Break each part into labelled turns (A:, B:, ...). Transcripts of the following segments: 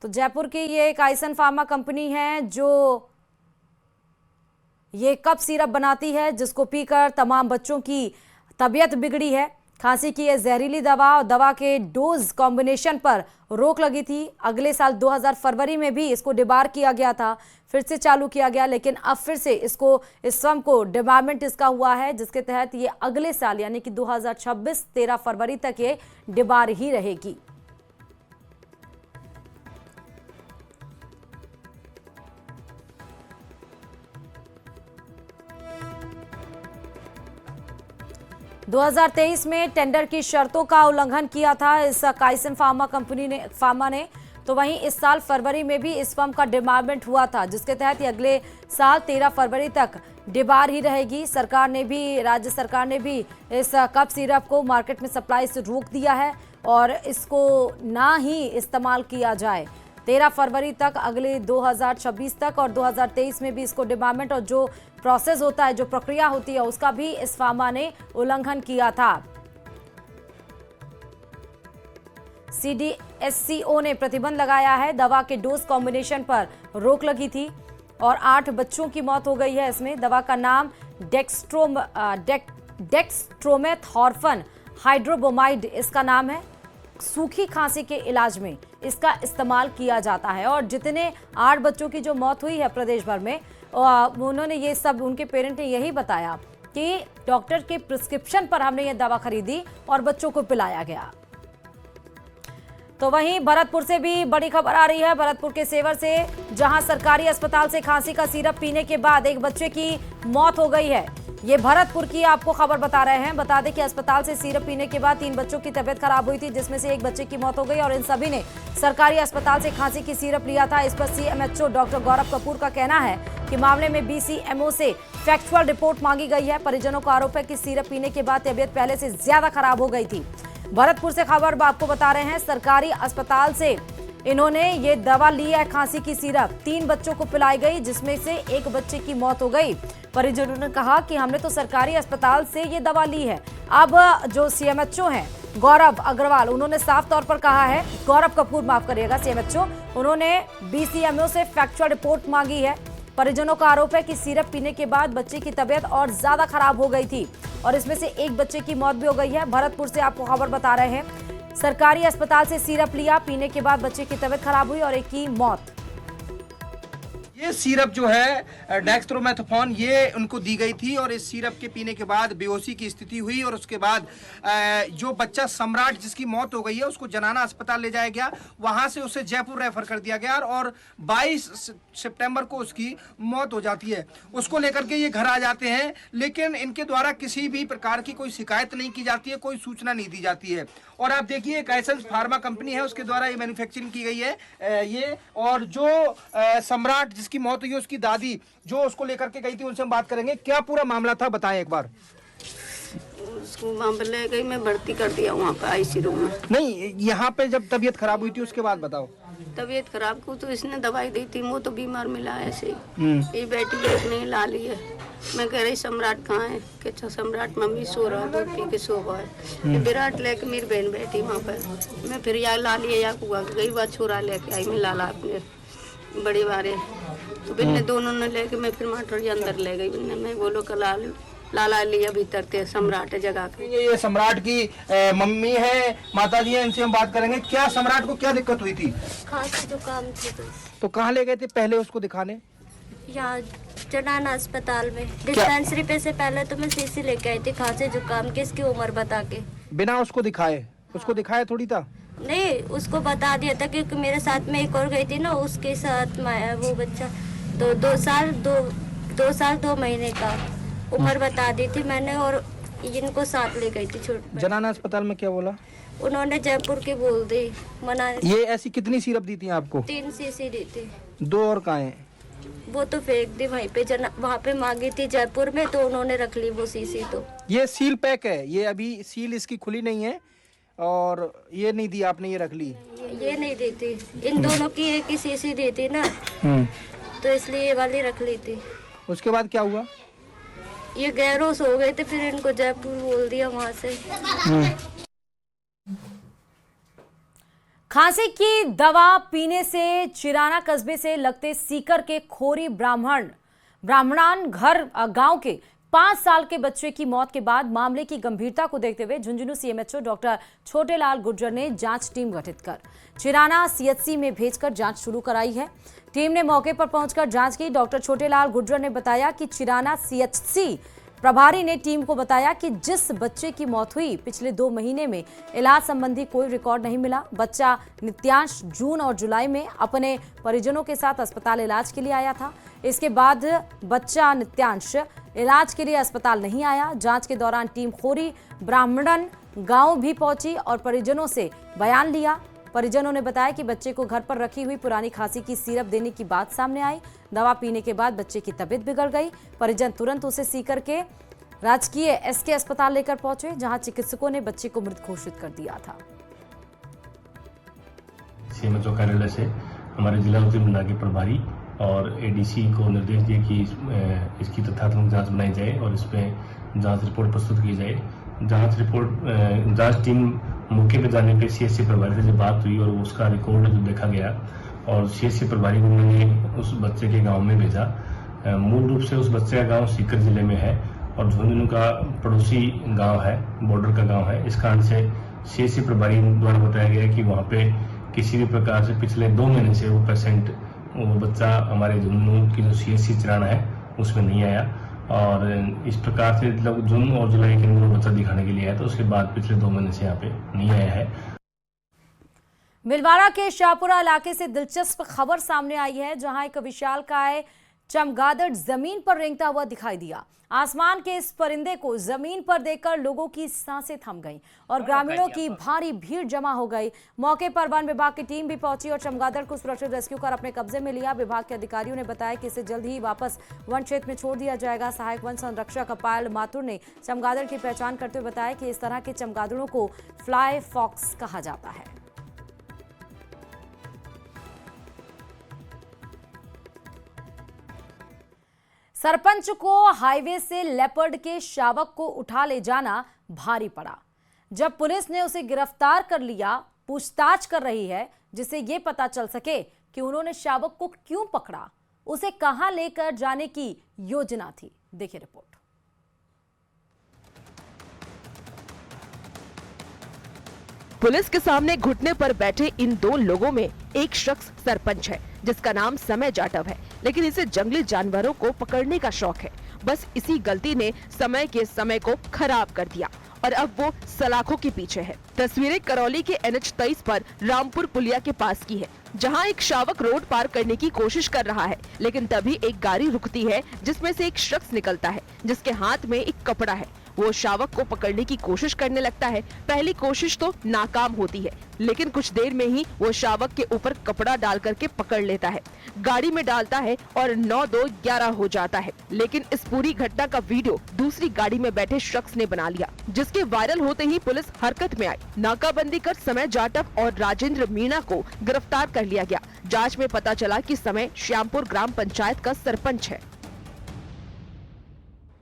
A: तो जयपुर की ये एक आइसन फार्मा कंपनी है जो ये कफ सिरप बनाती है जिसको पीकर तमाम बच्चों की तबीयत बिगड़ी है। खांसी की ये जहरीली दवा और दवा के डोज कॉम्बिनेशन पर रोक लगी थी। अगले साल 2000 फरवरी में भी इसको डिबार किया गया था, फिर से चालू किया गया, लेकिन अब फिर से इस फर्म को डिबारमेंट इसका हुआ है, जिसके तहत ये अगले साल यानी कि 2026 13 फरवरी तक ये डिबार ही रहेगी। दो 2023 में टेंडर की शर्तों का उल्लंघन किया था इस काइसन फार्मा ने, तो वहीं इस साल फरवरी में भी इस फर्म का डिबारमेंट हुआ था, जिसके तहत ये अगले साल 13 फरवरी तक डिबार ही रहेगी। राज्य सरकार ने भी इस कफ सिरप को मार्केट में सप्लाई से रोक दिया है और इसको ना ही इस्तेमाल किया जाए। 13 फरवरी तक, अगले 2026 तक और 2023 में भी इसको डिबारमेंट और जो प्रोसेस होता है, जो प्रक्रिया होती है, उसका भी इस फार्मा ने उल्लंघन किया था। CDSCO ने प्रतिबंध लगाया है। दवा के डोज कॉम्बिनेशन पर रोक लगी थी और 8 बच्चों की मौत हो गई है। इसमें दवा का नाम डेक्स्ट्रोमेथॉर्फन हाइड्रोब्रोमाइड इसका नाम है। सूखी खांसी के इलाज में इसका इस्तेमाल किया जाता है और जितने 8 बच्चों की जो मौत हुई है प्रदेश भर में, उन्होंने ये सब, उनके पेरेंट ने यही बताया कि डॉक्टर के प्रिस्क्रिप्शन पर हमने ये दवा खरीदी और बच्चों को पिलाया गया। तो वहीं भरतपुर से भी बड़ी खबर आ रही है। भरतपुर के सेवर से, जहां सरकारी अस्पताल से खांसी का सिरप पीने के बाद एक बच्चे की मौत हो गई है। ये भरतपुर की आपको खबर बता रहे हैं। बता दें कि अस्पताल से सिरप पीने के बाद 3 बच्चों की तबीयत खराब हुई थी, जिसमें से एक बच्चे की मौत हो गई और इन सभी ने सरकारी अस्पताल से खांसी की सिरप लिया था। इस पर CMHO डॉक्टर गौरव कपूर का कहना है कि मामले में BCMO से फैक्चुअल रिपोर्ट मांगी गई है। परिजनों का आरोप है कि सिरप पीने के बाद तबीयत पहले से ज्यादा खराब हो गई थी। भरतपुर से खबर आपको बता रहे हैं, सरकारी अस्पताल से इन्होंने ये दवा ली है, खांसी की सिरप 3 बच्चों को पिलाई गई, जिसमें से एक बच्चे की मौत हो गई। परिजनों ने कहा कि हमने तो सरकारी अस्पताल से ये दवा ली है। अब जो CMHO हैं गौरव अग्रवाल, उन्होंने साफ तौर पर कहा है, गौरव कपूर माफ करिएगा, CMHO, उन्होंने BCMO से फैक्चुअल रिपोर्ट मांगी है। परिजनों का आरोप है कि सिरप पीने के बाद बच्चे की तबीयत और ज्यादा खराब हो गई थी और इसमें से एक बच्चे की मौत भी हो गई है। भरतपुर से आपको खबर बता रहे हैं, सरकारी अस्पताल से सिरप लिया, पीने के बाद बच्चे की तबीयत खराब हुई और एक की मौत।
B: ये सिरप जो है डेक्स्ट्रोमेथोफॉन, ये उनको दी गई थी और इस सिरप के पीने के बाद बेहोशी की स्थिति हुई और उसके बाद जो बच्चा सम्राट जिसकी मौत हो गई है उसको जनाना अस्पताल ले जाया गया, वहां से उसे जयपुर रेफर कर दिया गया और 22 सितंबर को उसकी मौत हो जाती है। उसको लेकर के ये घर आ जाते हैं, लेकिन इनके द्वारा किसी भी प्रकार की कोई शिकायत नहीं की जाती है, कोई सूचना नहीं दी जाती है। और आप देखिए, काइसन फार्मा कंपनी है, उसके द्वारा ये मैन्युफैक्चरिंग की गई है ये। और जो सम्राट जिसकी मौत हुई है, उसकी दादी जो उसको लेकर के गई थी, उनसे हम बात करेंगे। क्या पूरा मामला था, बताएं एक बार।
C: उसको वहाँ पे ले गई, मैं भर्ती कर दिया वहाँ पे IC रूम में।
B: नहीं, यहाँ पे जब तबीयत खराब हुई थी उसके बाद बताओ।
C: तबीयत खराब को तो इसने दवाई दी थी, वो तो बीमार मिला ऐसे ही। ये बेटी देखने ला ली है। मैं कह रही सम्राट कहाँ है, कि अच्छा सम्राट मम्मी सो रहा है, दूध पी के सो गया है। विराट लेके मेरी बहन बैठी वहाँ पर, मैं फिर या ला लिया या कुआ गई बात छोरा लेके आई, मैं लाला अपने बड़ी बारे तो बिन्ने दोनों ने लेके मैं फिर माटर के अंदर ले गई। बिन्ने मैं बोलो कल लाला लिया भीतर थे, सम्राट जगह के।
B: ये सम्राट की मम्मी है, माता जी है, इनसे हम बात करेंगे। क्या सम्राट को क्या दिक्कत हुई थी?
D: खांसी जुकाम थी
B: तो कहाँ ले गए थे पहले उसको दिखाने?
D: यहाँ जनाना अस्पताल में। डिस्पेंसरी पे से पहले तो मैं CC लेके आई थी खांसी जुकाम की, इसकी उम्र बता के।
B: बिना उसको दिखाए? उसको दिखाया थोड़ी था।
D: नहीं, उसको बता दिया था क्योंकि मेरे साथ में एक और गई थी ना, उसके साथ वो बच्चा तो 2 साल 2 महीने का उम्र बता दी थी मैंने और इनको साथ ले गई थी।
B: जनाना अस्पताल में क्या बोला
D: उन्होंने? जयपुर की बोल दी, मना।
B: ये ऐसी कितनी सिरप दी थी आपको?
D: 3 CC दी थी।
B: 2 और कहाँ है?
D: वो तो फेंक दी वहीं पे, वहाँ पे मांगी थी जयपुर में, तो उन्होंने रख ली वो CC। तो
B: ये सील पैक है, ये अभी सील इसकी खुली नहीं है और ये नहीं दी आपने, ये रख ली।
D: ये नहीं दी थी, इन दोनों की एक ही CC दी थी ना, तो इसलिए ये वाली रख ली थी।
B: उसके बाद क्या हुआ?
D: ये गैरोस हो गए थे, फिर इनको जयपुर बोल दिया वहाँ से।
A: खांसी की दवा पीने से चिराना कस्बे से लगते सीकर के खोरी ब्राह्मणान घर गांव के 5 साल के बच्चे की मौत के बाद मामले की गंभीरता को देखते हुए झुंझुनू सीएमएचओ डॉक्टर छोटेलाल गुर्जर ने जांच टीम गठित कर चिराना सीएचसी में भेजकर जांच शुरू कराई है। टीम ने मौके पर पहुंचकर जांच की। डॉक्टर छोटेलाल गुर्जर ने बताया कि चिराना सीएचसी प्रभारी ने टीम को बताया कि जिस बच्चे की मौत हुई पिछले 2 महीने में इलाज संबंधी कोई रिकॉर्ड नहीं मिला। बच्चा नित्यांश जून और जुलाई में अपने परिजनों के साथ अस्पताल इलाज के लिए आया था। इसके बाद बच्चा नित्यांश इलाज के लिए अस्पताल नहीं आया। जांच के दौरान टीम खोरी ब्राह्मणन गांव भी पहुंची और परिजनों से बयान लिया। परिजनों ने बताया कि बच्चे को घर पर रखी हुई पुरानी खांसी की सिरप देने की बात सामने आई। दवा पीने के बाद बच्चे की तबीयत बिगड़ गई। परिजन तुरंत उसे सीकर के राजकीय एसके अस्पताल लेकर पहुंचे, जहां चिकित्सकों ने बच्चे को मृत घोषित कर दिया था।
E: सीएमएचओ कार्यालय से हमारे जिला मंडल के प्रभारी और एडीसी को निर्देश दिए कि इसकी तथ्यात्मक जांच बनाई जाए और इसमें जांच रिपोर्ट प्रस्तुत की जाए। जांच टीम मौके पर जाने पे सीएचसी प्रभारी से जब बात हुई और उसका रिकॉर्ड जो देखा गया और सीएचसी प्रभारी को उन्होंने उस बच्चे के गांव में भेजा। मूल रूप से उस बच्चे का गांव सीकर जिले में है और झुंझुनू का पड़ोसी गांव है, बॉर्डर का गांव है। इस कारण से सीएचसी प्रभारी द्वारा बताया गया कि वहां पे किसी भी प्रकार से पिछले 2 महीने से वो बच्चा हमारे झुंझुनू की जो सीएचसी चिराना है उसमें नहीं आया और इस प्रकार से जून और जुलाई के अंदर बच्चा दिखाने के लिए आया, तो उसके बाद पिछले 2 महीने से यहाँ पे नहीं आया है।
A: भिलवाड़ा के शाहपुरा इलाके से दिलचस्प खबर सामने आई है, जहां एक विशालकाय चमगादड़ जमीन पर रेंगता हुआ दिखाई दिया। आसमान के इस परिंदे को जमीन पर देखकर लोगों की सांसें थम गईं और ग्रामीणों की भारी भीड़ जमा हो गई। मौके पर वन विभाग की टीम भी पहुंची और चमगादड़ को सुरक्षित रेस्क्यू कर अपने कब्जे में लिया। विभाग के अधिकारियों ने बताया कि इसे जल्द ही वापस वन क्षेत्र में छोड़ दिया जाएगा। सहायक वन संरक्षक पायल माथुर ने चमगादड़ की पहचान करते हुए बताया कि इस तरह के चमगादड़ों को फ्लाई फॉक्स कहा जाता है। सरपंच को हाईवे से लेपर्ड के शावक को उठा ले जाना भारी पड़ा। जब पुलिस ने उसे गिरफ्तार कर लिया, पूछताछ कर रही है जिससे ये पता चल सके कि उन्होंने शावक को क्यों पकड़ा, उसे कहां लेकर जाने की योजना थी। देखिए रिपोर्ट।
F: पुलिस के सामने घुटने पर बैठे इन 2 लोगों में एक शख्स सरपंच है जिसका नाम समय जाटव है, लेकिन इसे जंगली जानवरों को पकड़ने का शौक है। बस इसी गलती ने समय को खराब कर दिया और अब वो सलाखों के पीछे है। तस्वीरें करौली के NH 23 पर रामपुर पुलिया के पास की है, जहां एक शावक रोड पार करने की कोशिश कर रहा है, लेकिन तभी एक गाड़ी रुकती है जिसमें से एक शख्स निकलता है जिसके हाथ में एक कपड़ा है। वो शावक को पकड़ने की कोशिश करने लगता है। पहली कोशिश तो नाकाम होती है, लेकिन कुछ देर में ही वो शावक के ऊपर कपड़ा डाल करके पकड़ लेता है, गाड़ी में डालता है और 9-2-11 हो जाता है। लेकिन इस पूरी घटना का वीडियो दूसरी गाड़ी में बैठे शख्स ने बना लिया, जिसके वायरल होते ही पुलिस हरकत में आई। नाकाबंदी कर समय जाटव और राजेंद्र मीणा को गिरफ्तार कर लिया गया। जाँच में पता चला कि समय श्यामपुर ग्राम पंचायत का सरपंच है।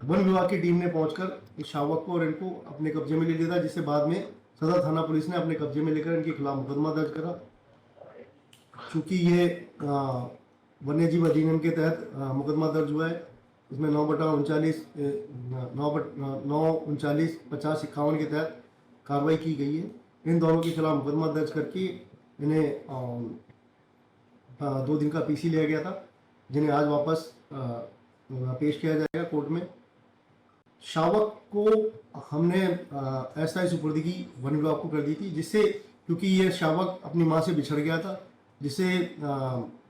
G: वन विभाग की टीम ने पहुंचकर इस शावक को और इनको अपने कब्जे में ले लिया था, जिससे बाद में सदर थाना पुलिस ने अपने कब्जे में लेकर इनके खिलाफ मुकदमा दर्ज करा। चूंकि ये वन्य जीव अधिनियम के तहत मुकदमा दर्ज हुआ है, इसमें 9/49/50/51 के तहत कार्रवाई की गई है। इन दोनों के खिलाफ मुकदमा दर्ज करके इन्हें 2 दिन का पीसी लिया गया था, जिन्हें आज वापस पेश किया जाएगा कोर्ट में। शावक को हमने एसआई सुपुर्दगी वन विभाग को कर दी थी, जिससे क्योंकि ये शावक अपनी मां से बिछड़ गया था, जिससे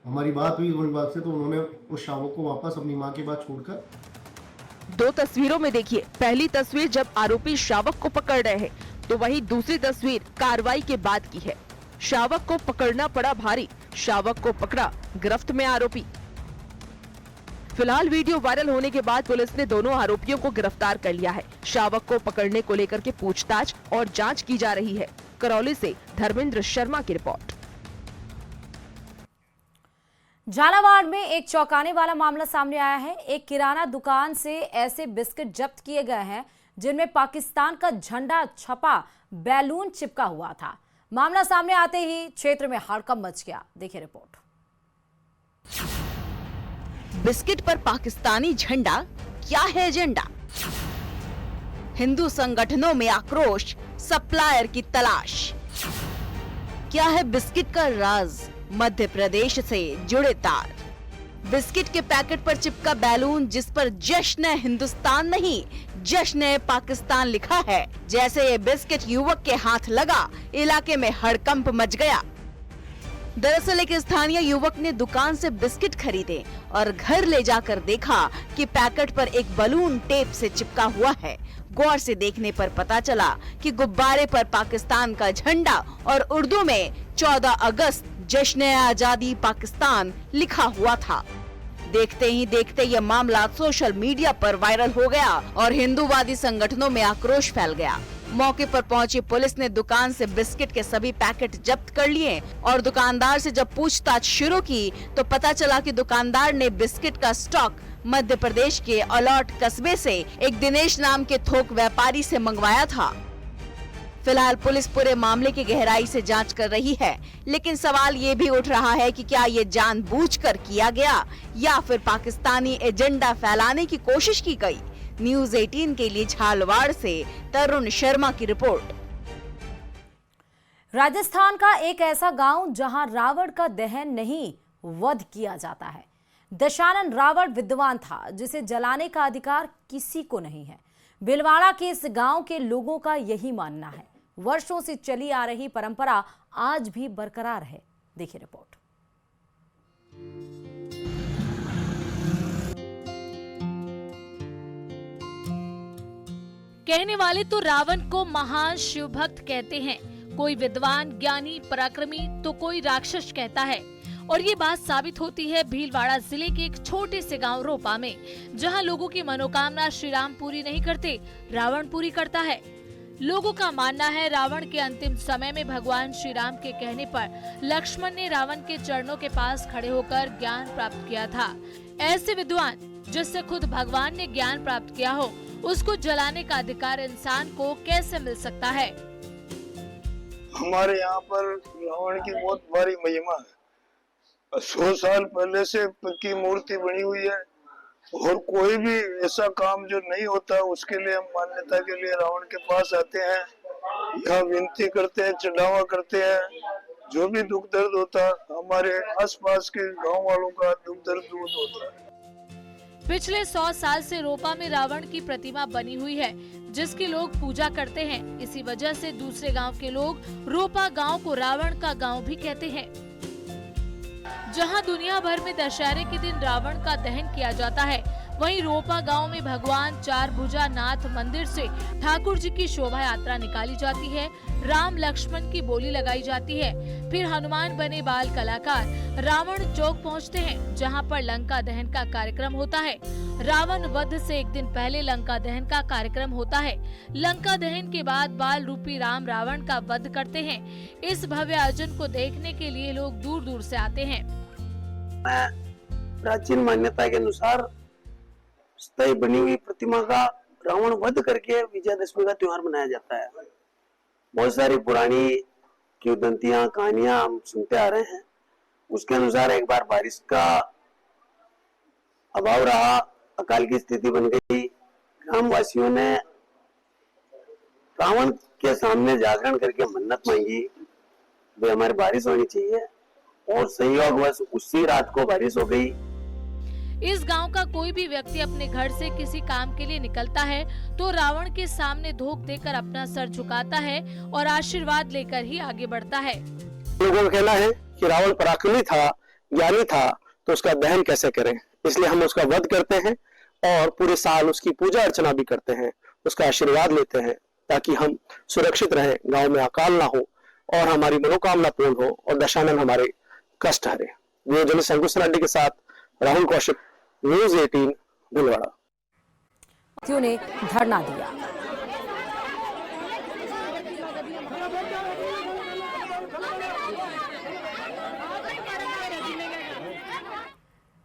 G: हमारी बात हुई वन विभाग से, तो उन्होंने उस शावक को वापस अपनी मां के पास छोड़कर।
F: 2 तस्वीरों में देखिए, पहली तस्वीर जब आरोपी शावक को पकड़ रहे हैं, तो वही दूसरी तस्वीर कार्रवाई के बाद की है। शावक को पकड़ना पड़ा भारी, शावक को पकड़ा, गिरफ्त में आरोपी। फिलहाल वीडियो वायरल होने के बाद पुलिस ने दोनों आरोपियों को गिरफ्तार कर लिया है। शावक को पकड़ने को लेकर के पूछताछ और जांच की जा रही है। करौली से धर्मेंद्र शर्मा की रिपोर्ट।
A: झालावाड़ में एक चौंकाने वाला मामला सामने आया है। एक किराना दुकान से ऐसे बिस्किट जब्त किए गए हैं जिनमें पाकिस्तान का झंडा छपा बैलून चिपका हुआ था। मामला सामने आते ही क्षेत्र में हड़कंप मच गया। देखिए रिपोर्ट।
H: बिस्किट पर पाकिस्तानी झंडा, क्या है एजेंडा? हिंदू संगठनों में आक्रोश, सप्लायर की तलाश। क्या है बिस्किट का राज? मध्य प्रदेश से जुड़े तार। बिस्किट के पैकेट पर चिपका बैलून जिस पर जश्न हिंदुस्तान नहीं, जश्न पाकिस्तान लिखा है। जैसे ये बिस्किट युवक के हाथ लगा, इलाके में हड़कंप मच गया। दरअसल एक स्थानीय युवक ने दुकान से बिस्किट खरीदे और घर ले जाकर देखा कि पैकेट पर एक बलून टेप से चिपका हुआ है। गौर से देखने पर पता चला कि गुब्बारे पर पाकिस्तान का झंडा और उर्दू में 14 अगस्त जश्न आजादी पाकिस्तान लिखा हुआ था। देखते ही देखते यह मामला सोशल मीडिया पर वायरल हो गया और हिंदूवादी संगठनों में आक्रोश फैल गया। मौके पर पहुंची पुलिस ने दुकान से बिस्किट के सभी पैकेट जब्त कर लिए और दुकानदार से जब पूछताछ शुरू की तो पता चला कि दुकानदार ने बिस्किट का स्टॉक मध्य प्रदेश के अलौट कस्बे से एक दिनेश नाम के थोक व्यापारी से मंगवाया था। फिलहाल पुलिस पूरे मामले की गहराई से जांच कर रही है, लेकिन सवाल ये भी उठ रहा है कि क्या ये जानबूझकर किया गया या फिर पाकिस्तानी एजेंडा फैलाने की कोशिश की गई। न्यूज़ 18 के लिए झालवाड़ से तरुण शर्मा की रिपोर्ट।
A: राजस्थान का एक ऐसा गांव जहां रावण का दहन नहीं, वध किया जाता है। दशानन रावण विद्वान था जिसे जलाने का अधिकार किसी को नहीं है। भीलवाड़ा के इस गांव के लोगों का यही मानना है। वर्षों से चली आ रही परंपरा आज भी बरकरार है। देखिए रिपोर्ट।
I: कहने वाले तो रावण को महान शिव भक्त कहते हैं, कोई विद्वान, ज्ञानी, पराक्रमी तो कोई राक्षस कहता है। और ये बात साबित होती है भीलवाड़ा जिले के एक छोटे से गांव रोपा में, जहां लोगों की मनोकामना श्री राम पूरी नहीं करते, रावण पूरी करता है। लोगों का मानना है रावण के अंतिम समय में भगवान श्री राम के कहने पर लक्ष्मण ने रावण के चरणों के पास खड़े होकर ज्ञान प्राप्त किया था। ऐसे विद्वान जिससे खुद भगवान ने ज्ञान प्राप्त किया हो, उसको जलाने का अधिकार इंसान को कैसे मिल सकता है?
J: हमारे यहाँ पर रावण की बहुत भारी महिमा है। 100 साल पहले से की मूर्ति बनी हुई है और कोई भी ऐसा काम जो नहीं होता उसके लिए हम मान्यता के लिए रावण के पास आते हैं, यहाँ विनती करते हैं, चढ़ावा करते हैं। जो भी दुख दर्द होता हमारे आसपास के गांव वालों का दुख दर्द दूर होता है।
I: पिछले 100 साल से रोपा में रावण की प्रतिमा बनी हुई है जिसकी लोग पूजा करते हैं। इसी वजह से दूसरे गांव के लोग रोपा गांव को रावण का गांव भी कहते हैं। जहां दुनिया भर में दशहरे के दिन रावण का दहन किया जाता है, वहीं रोपा गांव में भगवान चार भुजा नाथ मंदिर से ठाकुर जी की शोभा यात्रा निकाली जाती है। राम लक्ष्मण की बोली लगाई जाती है। फिर हनुमान बने बाल कलाकार रावण चौक पहुंचते हैं, जहां पर लंका दहन का कार्यक्रम होता है। रावण वध से एक दिन पहले लंका दहन का कार्यक्रम होता है। लंका दहन के बाद बाल रूपी राम रावण का वध करते हैं। इस भव्य आयोजन को देखने के लिए लोग दूर दूर से आते हैं।
K: प्राचीन मान्यता के अनुसार स्थायी बनी हुई प्रतिमा का रावण वध करके विजयादशमी का त्योहार मनाया जाता है। बहुत सारी पुरानी किंवदंतियां, कहानियां हम सुनते आ रहे हैं। उसके अनुसार एक बार बारिश का अभाव रहा, अकाल की स्थिति बन गई। ग्रामवासियों ने रावण के सामने जागरण करके मन्नत मांगी, वे हमारी बारिश होनी चाहिए, और संयोगवश उसी रात को बारिश हो गई।
I: इस गांव का कोई भी व्यक्ति अपने घर से किसी काम के लिए निकलता है तो रावण के सामने धोख देकर अपना सर झुकाता है और आशीर्वाद लेकर ही आगे बढ़ता है।
K: लोगों का कहना है कि रावण पराक्रमी था, ज्ञानी था, तो उसका दहन कैसे करें, इसलिए हम उसका वध करते हैं और पूरे साल उसकी पूजा अर्चना भी करते हैं, उसका आशीर्वाद लेते हैं, ताकि हम सुरक्षित रहें, गाँव में अकाल ना हो और हमारी मनोकामना पूर्ण हो और दशानन हमारे कष्ट हरे। वीडियो जर्नलिस्ट अंकुश रेड्डी के साथ राहुल कौशिक, न्यूज़ 18 भीलवाड़ा।
A: ने धरना दिया।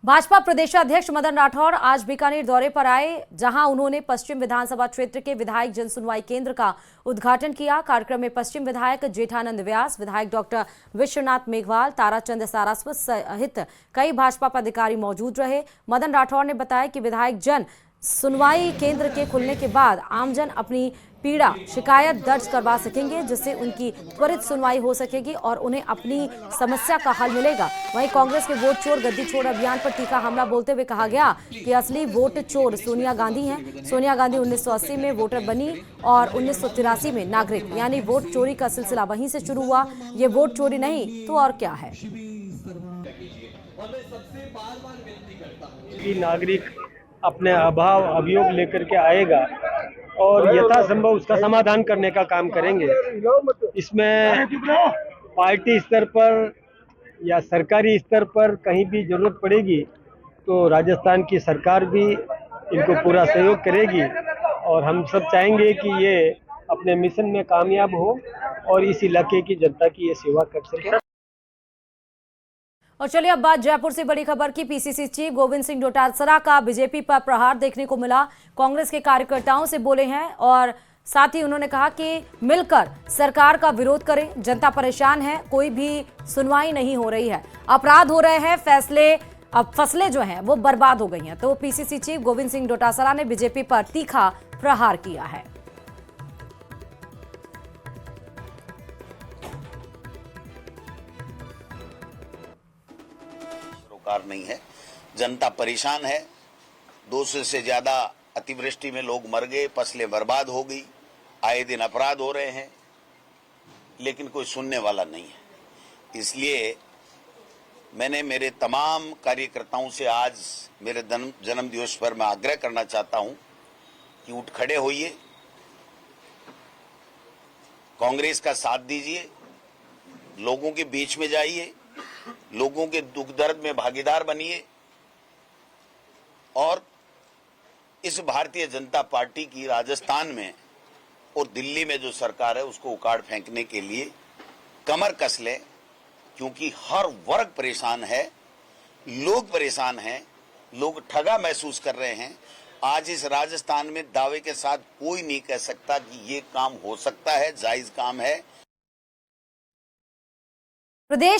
A: भाजपा प्रदेशाध्यक्ष मदन राठौर आज बीकानेर दौरे पर आए, जहां उन्होंने पश्चिम विधानसभा क्षेत्र के विधायक जन सुनवाई केंद्र का उद्घाटन किया। कार्यक्रम में पश्चिम विधायक जेठानंद व्यास, विधायक डॉक्टर विश्वनाथ मेघवाल, ताराचंद सारस्वत सहित कई भाजपा पदाधिकारी मौजूद रहे। मदन राठौर ने बताया कि विधायक जन सुनवाई केंद्र के खुलने के बाद आमजन अपनी पीड़ा शिकायत दर्ज करवा सकेंगे, जिससे उनकी त्वरित सुनवाई हो सकेगी और उन्हें अपनी समस्या का हल मिलेगा। वहीं कांग्रेस के वोट चोर गद्दी छोड़ अभियान पर तीखा हमला बोलते हुए कहा गया कि असली वोट चोर सोनिया गांधी हैं। सोनिया गांधी 1980 में वोटर बनी और 1983 में नागरिक, यानी वोट चोरी का सिलसिला वहीं से शुरू हुआ। ये वोट चोरी नहीं तो और क्या है।
L: नागरिक अपने अभाव अभियोग लेकर के आएगा और यथासंभव उसका समाधान करने का काम करेंगे। इसमें पार्टी स्तर पर या सरकारी स्तर पर कहीं भी जरूरत पड़ेगी तो राजस्थान की सरकार भी इनको पूरा सहयोग करेगी और हम सब चाहेंगे कि ये अपने मिशन में कामयाब हो और इस इलाके की जनता की ये सेवा कर सके।
A: और चलिए अब बात जयपुर से बड़ी खबर की। पीसीसी चीफ गोविंद सिंह डोटासरा का बीजेपी पर प्रहार देखने को मिला। कांग्रेस के कार्यकर्ताओं से बोले हैं और साथ ही उन्होंने कहा कि मिलकर सरकार का विरोध करें। जनता परेशान है, कोई भी सुनवाई नहीं हो रही है, अपराध हो रहे हैं, फसलें जो हैं वो बर्बाद हो गई हैं। तो पीसीसी चीफ गोविंद सिंह डोटासरा ने बीजेपी पर तीखा प्रहार किया है।
M: नहीं है, जनता परेशान है। 200 से ज्यादा अतिवृष्टि में लोग मर गए, फसलें बर्बाद हो गई, आए दिन अपराध हो रहे हैं, लेकिन कोई सुनने वाला नहीं है। इसलिए मैंने मेरे तमाम कार्यकर्ताओं से आज मेरे जन्म दिवस पर मैं आग्रह करना चाहता हूं कि उठ खड़े होइए, कांग्रेस का साथ दीजिए, लोगों के बीच में जाइए, लोगों के दुख दर्द में भागीदार बनिए और इस भारतीय जनता पार्टी की राजस्थान में और दिल्ली में जो सरकार है उसको उखाड़ फेंकने के लिए कमर कस लें, क्योंकि हर वर्ग परेशान है, लोग परेशान हैं, लोग ठगा महसूस कर रहे हैं। आज इस राजस्थान में दावे के साथ कोई नहीं कह सकता कि ये काम हो सकता है, जायज काम है।
A: प्रदेश